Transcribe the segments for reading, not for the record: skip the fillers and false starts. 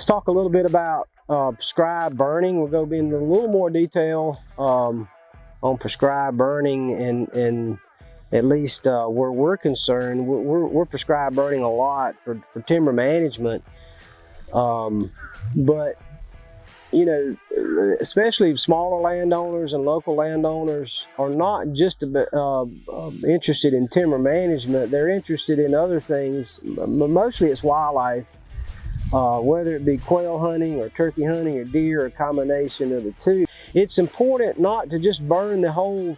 Let's talk a little bit about prescribed burning. We'll go into a little more detail on prescribed burning, and at least where we're concerned, we're prescribed burning a lot for timber management. But you know, especially smaller landowners and local landowners are not just interested in timber management. They're interested in other things. Mostly it's wildlife, whether it be quail hunting or turkey hunting or deer, or a combination of the two. It's important not to just burn the whole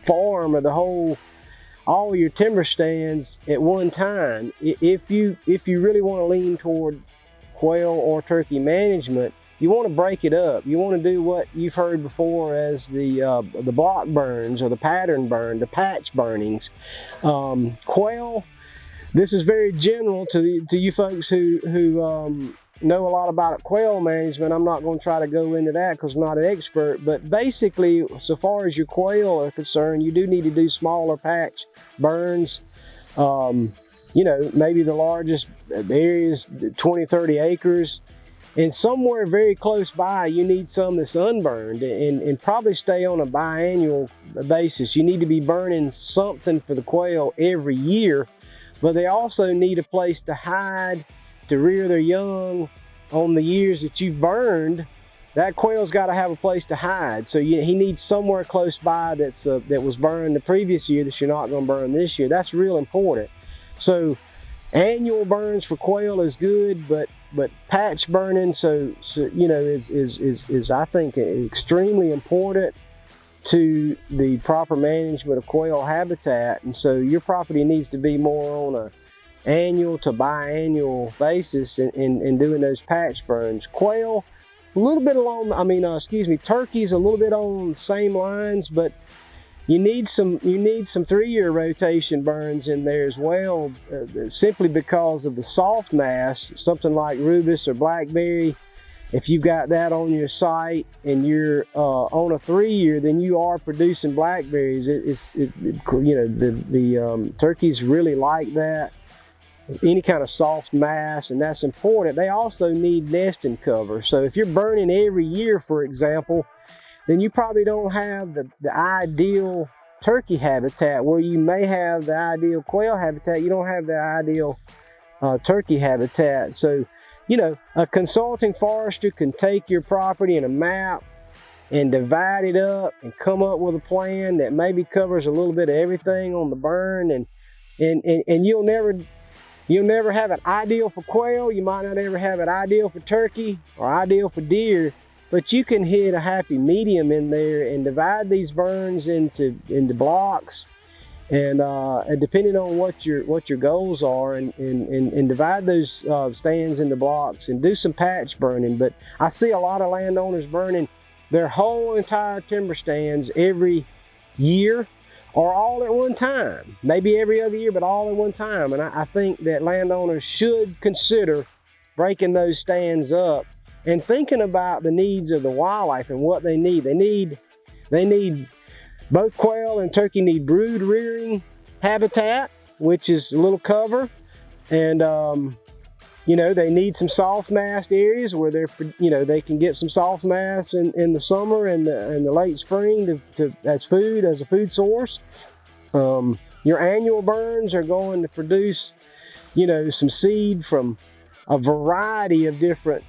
farm or all your timber stands at one time. If you really want to lean toward quail or turkey management, you want to break it up. You want to do what you've heard before as the block burns or the pattern burn, the patch burnings. Quail, this is very general to you folks who know a lot about quail management. I'm not going to try to go into that because I'm not an expert, but basically, so far as your quail are concerned, you do need to do smaller patch burns. You know, maybe the largest areas, 20, 30 acres. And somewhere very close by, you need some that's unburned, and probably stay on a biannual basis. You need to be burning something for the quail every year, but they also need a place to hide, to rear their young on the years that you've burned. That quail's got to have a place to hide. So he needs somewhere close by that was burned the previous year that you're not going to burn this year. That's real important. So annual burns for quail is good, but patch burning, so you know, is I think extremely important to the proper management of quail habitat. And so your property needs to be more on a annual to biannual basis in doing those patch burns. Quail, a little bit along, turkeys a little bit on the same lines, but you need some 3-year rotation burns in there as well, simply because of the soft mass. Something like rubus or blackberry, if you've got that on your site and you're on a 3-year, then you are producing blackberries. Turkeys really like that, any kind of soft mass, and that's important. They also need nesting cover. So if you're burning every year, for example, then you probably don't have the ideal turkey habitat. Where you may have the ideal quail habitat, you don't have the ideal turkey habitat. So, you know, a consulting forester can take your property and a map and divide it up and come up with a plan that maybe covers a little bit of everything on the burn, and you'll never have an ideal for quail. You might not ever have an ideal for turkey or ideal for deer. But you can hit a happy medium in there and divide these burns into blocks, and depending on what your goals are, and divide those stands into blocks and do some patch burning. But I see a lot of landowners burning their whole entire timber stands every year, or all at one time. Maybe every other year, but all at one time. And I think that landowners should consider breaking those stands up and thinking about the needs of the wildlife and what they need. They need both quail and turkey need brood rearing habitat, which is a little cover, and you know, they need some soft massed areas where they can get some soft mass in the summer and the late spring as a food source. Your annual burns are going to produce, you know, some seed from a variety of different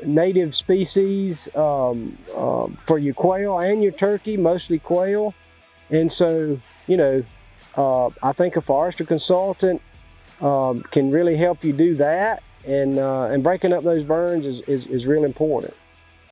native species for your quail and your turkey, mostly quail. And so, you know, I think a forester consultant can really help you do that, and breaking up those burns is real important.